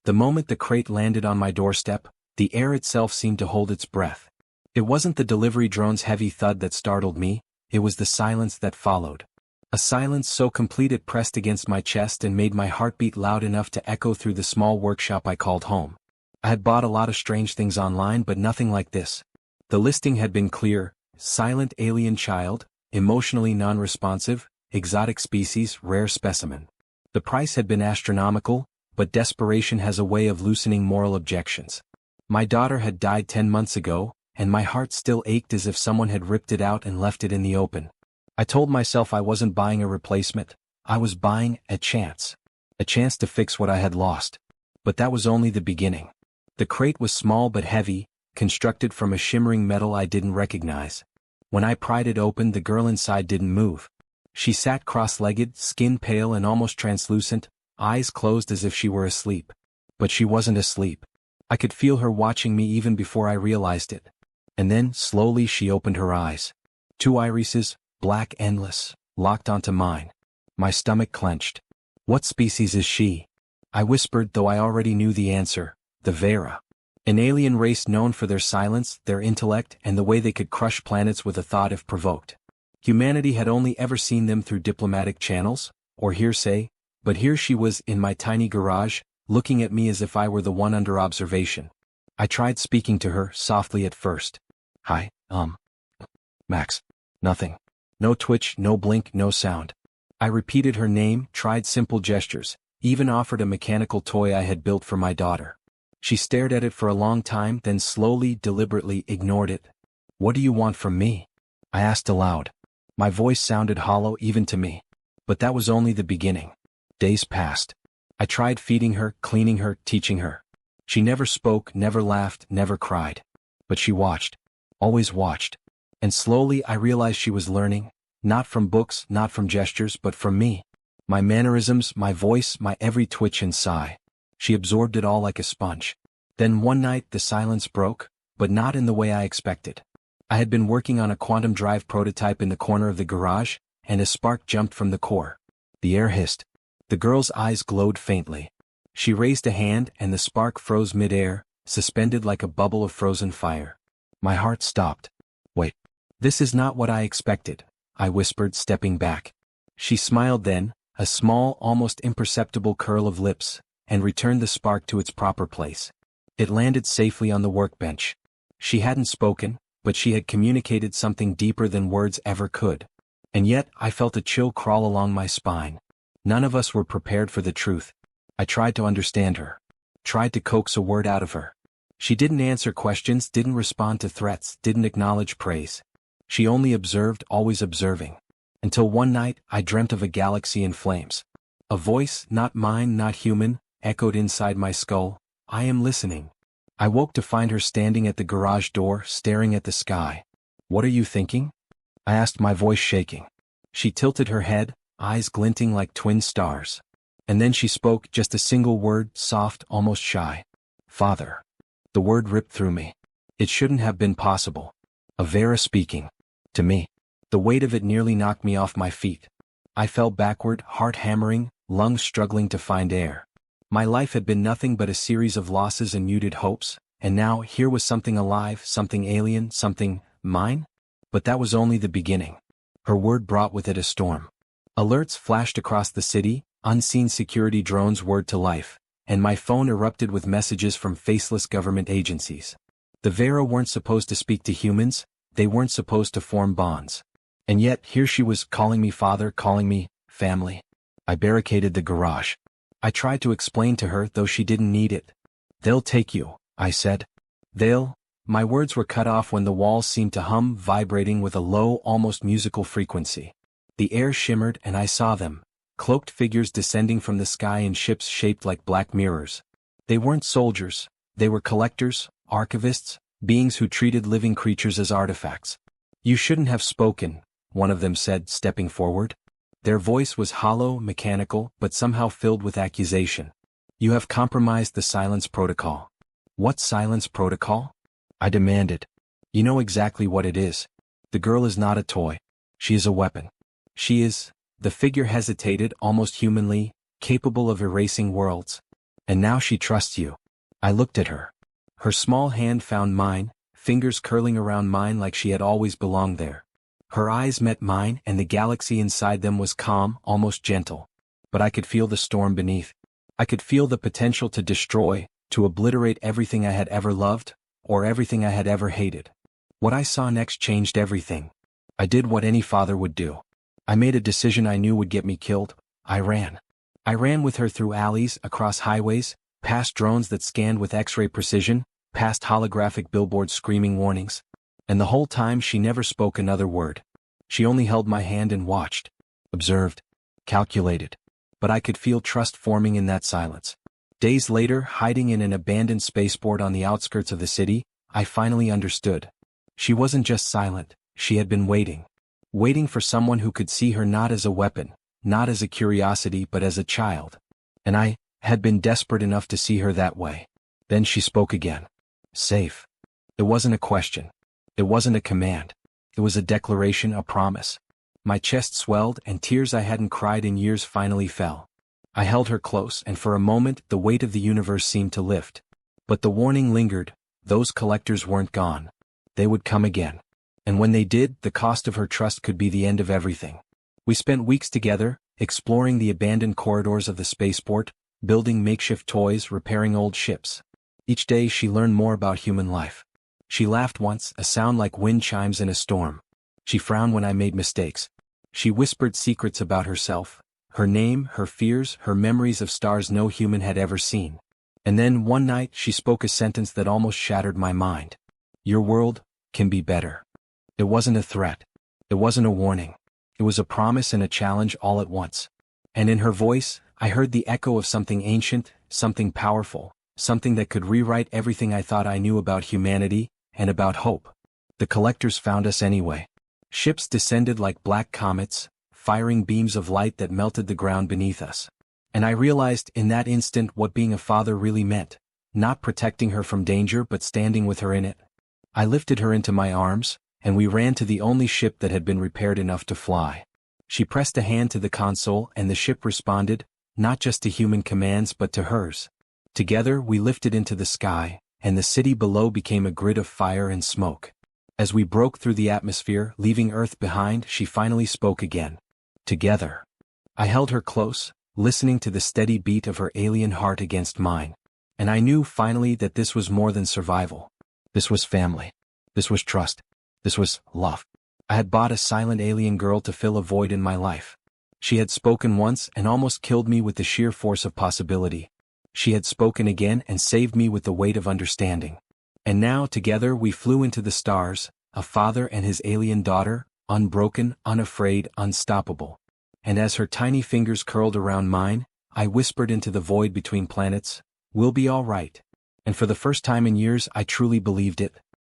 The moment the crate landed on my doorstep, the air itself seemed to hold its breath. It wasn't the delivery drone's heavy thud that startled me, it was the silence that followed. A silence so complete it pressed against my chest and made my heartbeat loud enough to echo through the small workshop I called home. I had bought a lot of strange things online, but nothing like this. The listing had been clear: silent alien child, emotionally non-responsive, exotic species, rare specimen. The price had been astronomical, but desperation has a way of loosening moral objections. My daughter had died 10 months ago, and my heart still ached as if someone had ripped it out and left it in the open. I told myself I wasn't buying a replacement, I was buying a chance. A chance to fix what I had lost. But that was only the beginning. The crate was small but heavy, constructed from a shimmering metal I didn't recognize. When I pried it open, the girl inside didn't move. She sat cross-legged, skin pale and almost translucent, eyes closed as if she were asleep. But she wasn't asleep. I could feel her watching me even before I realized it. And then, slowly, she opened her eyes. 2 irises, black, endless, locked onto mine. My stomach clenched. "What species is she?" I whispered, though I already knew the answer. The Vera. An alien race known for their silence, their intellect, and the way they could crush planets with a thought if provoked. Humanity had only ever seen them through diplomatic channels, or hearsay, but here she was in my tiny garage, looking at me as if I were the one under observation. I tried speaking to her, softly at first. "Hi, Max." Nothing. No twitch, no blink, no sound. I repeated her name, tried simple gestures, even offered a mechanical toy I had built for my daughter. She stared at it for a long time, then slowly, deliberately ignored it. "What do you want from me?" I asked aloud. My voice sounded hollow even to me. But that was only the beginning. Days passed. I tried feeding her, cleaning her, teaching her. She never spoke, never laughed, never cried. But she watched. Always watched. And slowly I realized she was learning, not from books, not from gestures, but from me. My mannerisms, my voice, my every twitch and sigh. She absorbed it all like a sponge. Then one night the silence broke, but not in the way I expected. I had been working on a quantum drive prototype in the corner of the garage, and a spark jumped from the core. The air hissed. The girl's eyes glowed faintly. She raised a hand and the spark froze mid-air, suspended like a bubble of frozen fire. My heart stopped. "Wait. This is not what I expected," I whispered, stepping back. She smiled then, a small, almost imperceptible curl of lips, and returned the spark to its proper place. It landed safely on the workbench. She hadn't spoken, but she had communicated something deeper than words ever could. And yet, I felt a chill crawl along my spine. None of us were prepared for the truth. I tried to understand her. Tried to coax a word out of her. She didn't answer questions, didn't respond to threats, didn't acknowledge praise. She only observed, always observing. Until one night, I dreamt of a galaxy in flames. A voice, not mine, not human, echoed inside my skull. "I am listening." I woke to find her standing at the garage door, staring at the sky. "What are you thinking?" I asked, my voice shaking. She tilted her head, eyes glinting like twin stars. And then she spoke, just a single word, soft, almost shy. "Father." The word ripped through me. It shouldn't have been possible. A Vera speaking. To me. The weight of it nearly knocked me off my feet. I fell backward, heart hammering, lungs struggling to find air. My life had been nothing but a series of losses and muted hopes, and now here was something alive, something alien, something mine? But that was only the beginning. Her word brought with it a storm. Alerts flashed across the city, unseen security drones whirred to life, and my phone erupted with messages from faceless government agencies. The Vera weren't supposed to speak to humans, they weren't supposed to form bonds. And yet, here she was, calling me father, calling me family. I barricaded the garage. I tried to explain to her, though she didn't need it. "They'll take you," I said. "They'll..." My words were cut off when the walls seemed to hum, vibrating with a low, almost musical frequency. The air shimmered and I saw them, cloaked figures descending from the sky in ships shaped like black mirrors. They weren't soldiers, they were collectors, archivists, beings who treated living creatures as artifacts. "You shouldn't have spoken," one of them said, stepping forward. Their voice was hollow, mechanical, but somehow filled with accusation. "You have compromised the silence protocol." "What silence protocol?" I demanded. "You know exactly what it is. The girl is not a toy. She is a weapon. She is..." The figure hesitated, almost humanly, capable of erasing worlds. And now she trusts you. I looked at her. Her small hand found mine, fingers curling around mine like she had always belonged there. Her eyes met mine and the galaxy inside them was calm, almost gentle. But I could feel the storm beneath. I could feel the potential to destroy, to obliterate everything I had ever loved, or everything I had ever hated. What I saw next changed everything. I did what any father would do. I made a decision I knew would get me killed. I ran. I ran with her through alleys, across highways, past drones that scanned with X-ray precision, past holographic billboards screaming warnings. And the whole time she never spoke another word. She only held my hand and watched, observed, calculated. But I could feel trust forming in that silence. Days later, hiding in an abandoned spaceport on the outskirts of the city, I finally understood. She wasn't just silent, she had been waiting. Waiting for someone who could see her not as a weapon, not as a curiosity but as a child. And I had been desperate enough to see her that way. Then she spoke again. Safe. It wasn't a question. It wasn't a command. It was a declaration, a promise. My chest swelled and tears I hadn't cried in years finally fell. I held her close and for a moment the weight of the universe seemed to lift. But the warning lingered. Those collectors weren't gone. They would come again. And when they did, the cost of her trust could be the end of everything. We spent weeks together, exploring the abandoned corridors of the spaceport, building makeshift toys, repairing old ships. Each day she learned more about human life. She laughed once, a sound like wind chimes in a storm. She frowned when I made mistakes. She whispered secrets about herself, her name, her fears, her memories of stars no human had ever seen. And then, one night, she spoke a sentence that almost shattered my mind. Your world can be better. It wasn't a threat. It wasn't a warning. It was a promise and a challenge all at once. And in her voice, I heard the echo of something ancient, something powerful, something that could rewrite everything I thought I knew about humanity, and about hope. The collectors found us anyway. Ships descended like black comets, firing beams of light that melted the ground beneath us. And I realized in that instant what being a father really meant, not protecting her from danger but standing with her in it. I lifted her into my arms, and we ran to the only ship that had been repaired enough to fly. She pressed a hand to the console and the ship responded, not just to human commands but to hers. Together we lifted into the sky, and the city below became a grid of fire and smoke. As we broke through the atmosphere, leaving Earth behind, she finally spoke again. Together. I held her close, listening to the steady beat of her alien heart against mine. And I knew finally that this was more than survival. This was family. This was trust. This was love. I had bought a silent alien girl to fill a void in my life. She had spoken once and almost killed me with the sheer force of possibility. She had spoken again and saved me with the weight of understanding. And now together we flew into the stars, a father and his alien daughter, unbroken, unafraid, unstoppable. And as her tiny fingers curled around mine, I whispered into the void between planets, "We'll be all right." And for the first time in years I truly believed it.